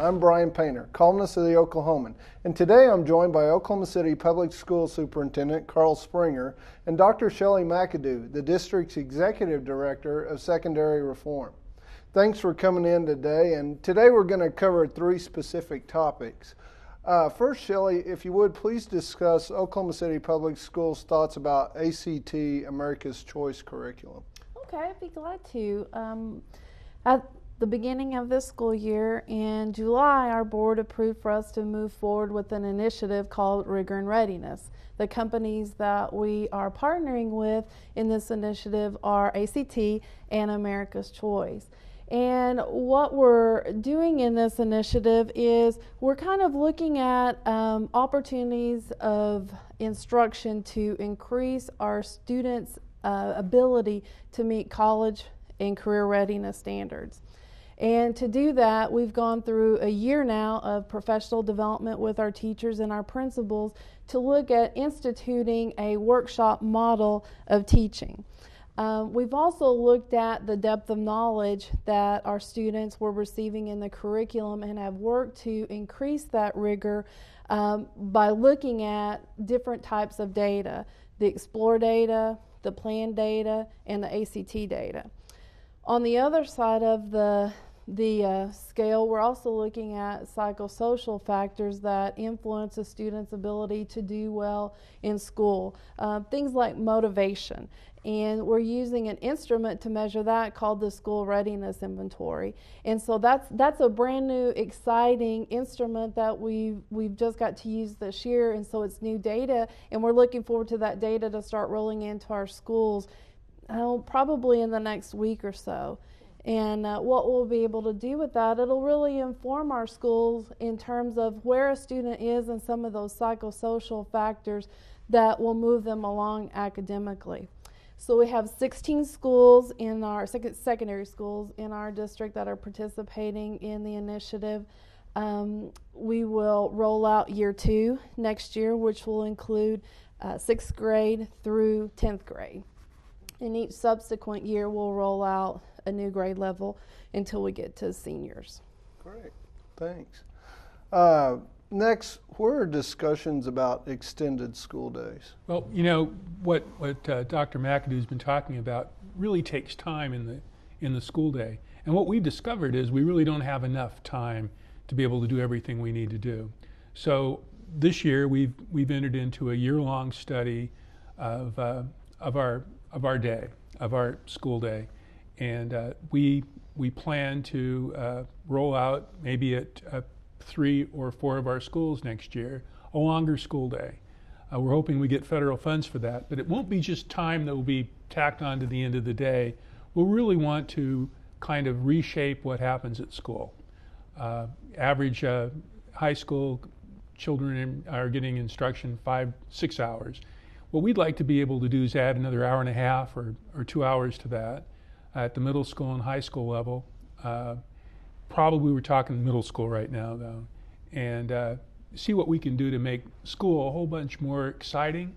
I'm Bryan Painter, columnist of the Oklahoman, and today I'm joined by Oklahoma City Public Schools Superintendent Karl Springer and Dr. Sheli McAdoo, the district's Executive Director of Secondary Reform. Thanks for coming in today, and today we're going to cover three specific topics. First, Sheli, if you would, please discuss Oklahoma City Public Schools' thoughts about ACT, America's Choice curriculum. Okay, I'd be glad to. At the beginning of this school year in July, our board approved for us to move forward with an initiative called Rigor and Readiness. The companies that we are partnering with in this initiative are ACT and America's Choice. And what we're doing in this initiative is we're kind of looking at opportunities of instruction to increase our students' ability to meet college and career readiness standards. And to do that, we've gone through a year now of professional development with our teachers and our principals to look at instituting a workshop model of teaching. We've also looked at the depth of knowledge that our students were receiving in the curriculum and have worked to increase that rigor by looking at different types of data, the Explore data, the Plan data, and the ACT data. On the other side of the scale, we're also looking at psychosocial factors that influence a student's ability to do well in school, things like motivation. And we're using an instrument to measure that called the School Readiness Inventory. And so that's a brand new, exciting instrument that we've just got to use this year. And so it's new data, and we're looking forward to that data to start rolling into our schools probably in the next week or so. And what we'll be able to do with that, it'll really inform our schools in terms of where a student is and some of those psychosocial factors that will move them along academically. So we have 16 schools in our secondary schools in our district that are participating in the initiative. We will roll out year 2 next year, which will include 6th grade through 10th grade. In each subsequent year, we'll roll out a new grade level until we get to seniors. Great, thanks. Next, where are discussions about extended school days? Well, you know, what Dr. McAdoo's been talking about really takes time in the school day. And what we've discovered is we really don't have enough time to be able to do everything we need to do. So this year we've entered into a year-long study of our day, of our school day, and we plan to roll out maybe at 3 or 4 of our schools next year a longer school day. We're hoping we get federal funds for that, but it won't be just time that will be tacked on to the end of the day. We'll really want to kind of reshape what happens at school. Average high school children are getting instruction 5-6 hours. What we'd like to be able to do is add another hour and a half or 2 hours to that at the middle school and high school level. Probably we're talking middle school right now, though, and see what we can do to make school a whole bunch more exciting,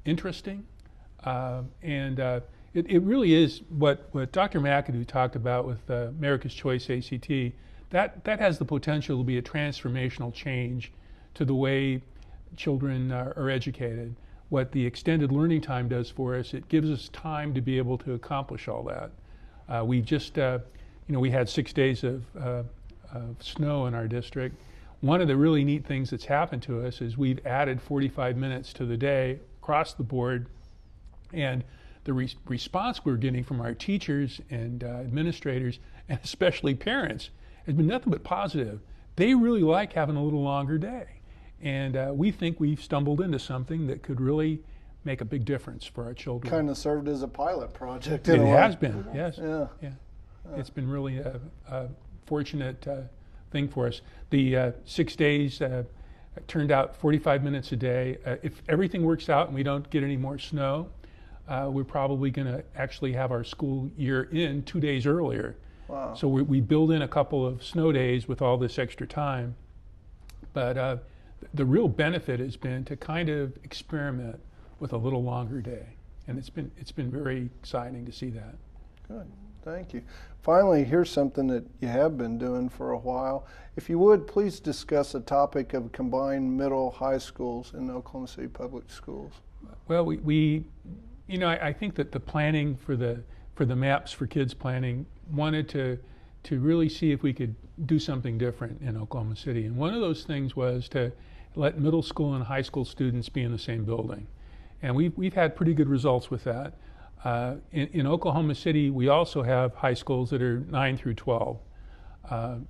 interesting, and it really is what Dr. McAdoo talked about with America's Choice ACT. That has the potential to be a transformational change to the way children are educated. What the extended learning time does for us, it gives us time to be able to accomplish all that. We just, we had 6 days of snow in our district. One of the really neat things that's happened to us is we've added 45 minutes to the day across the board, and the response we're getting from our teachers and administrators, and especially parents, has been nothing but positive. They really like having a little longer day. And we think we've stumbled into something that could really make a big difference for our children. Kind of served as a pilot project. It has been, yes. Yeah. It's been really a fortunate thing for us. The 6 days turned out 45 minutes a day. If everything works out and we don't get any more snow, we're probably going to actually have our school year in 2 days earlier. Wow. So we build in a couple of snow days with all this extra time. But the real benefit has been to kind of experiment with a little longer day, and it's been very exciting to see that. Good. Thank you. Finally, here's something that you have been doing for a while. If you would, please discuss the topic of combined middle high schools in Oklahoma City Public Schools. Well, I think that the planning for the maps for kids planning wanted to really see if we could do something different in Oklahoma City. And one of those things was to let middle school and high school students be in the same building. And we've had pretty good results with that. In Oklahoma City, we also have high schools that are 9 through 12.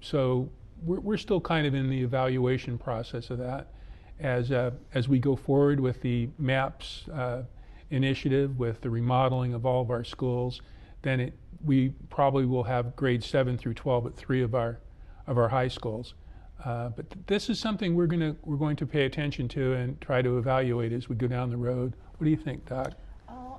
So we're still kind of in the evaluation process of that. As we go forward with the MAPS initiative, with the remodeling of all of our schools, then we probably will have grades 7 through 12 at 3 of our high schools. But this is something we're going to pay attention to and try to evaluate as we go down the road. What do you think, Doc?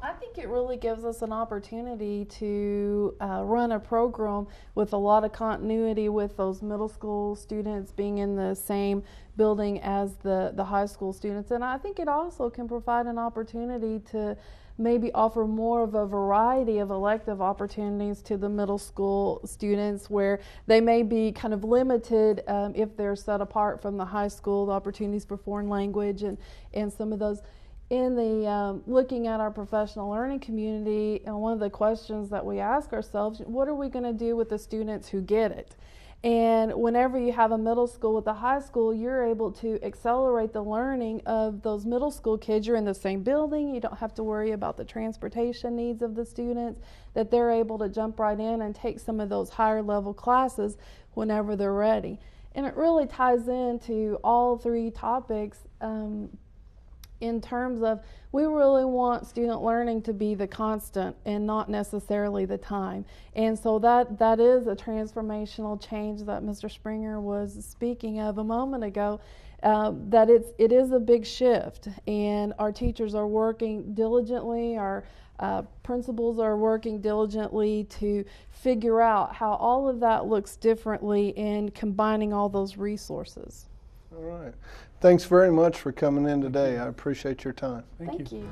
I think it really gives us an opportunity to run a program with a lot of continuity with those middle school students being in the same building as the high school students. And I think it also can provide an opportunity to maybe offer more of a variety of elective opportunities to the middle school students, where they may be kind of limited if they're set apart from the high school, the opportunities for foreign language and some of those. In the looking at our professional learning community, one of the questions that we ask ourselves, what are we going to do with the students who get it? And whenever you have a middle school with a high school, you're able to accelerate the learning of those middle school kids. You're in the same building. You don't have to worry about the transportation needs of the students, that they're able to jump right in and take some of those higher level classes whenever they're ready. And it really ties into all 3 topics in terms of, we really want student learning to be the constant and not necessarily the time. And so that is a transformational change that Mr. Springer was speaking of a moment ago, that it is a big shift, and our teachers are working diligently, our principals are working diligently to figure out how all of that looks differently in combining all those resources. All right. Thanks very much for coming in today. I appreciate your time. Thank you.